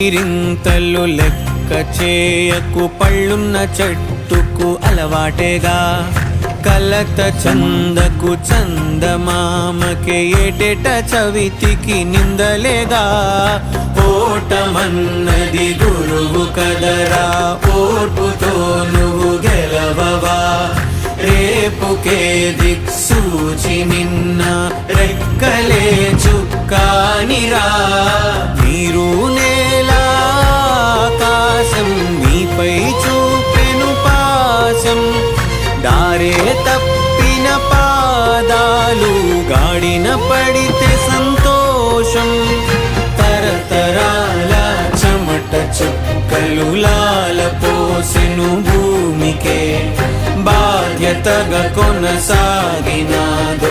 రింతలు లెక్క చేయకు, పళ్ళున్న చెట్టుకు అలవాటేగా. కలత చందకు చందమామకే ఏటేట చవితికి నిందలేగా. ఓటమన్నది గురువు కదరా, ఓర్పుతో నువ్వు గెలవవా. రేపుకే దిక్సూచి నిన్న రెక్కలే చుక్కానిరా. నీరు నేల ఆకాశం నీపై చూపెను పాశం. దారే తప్పిన పాదాలు గాడిన పడితే సంతోషం. తరతరాల చెమట చుక్కలు లాల పోసెను భూమికే. బాధ్యతగా కొనసాగినాదో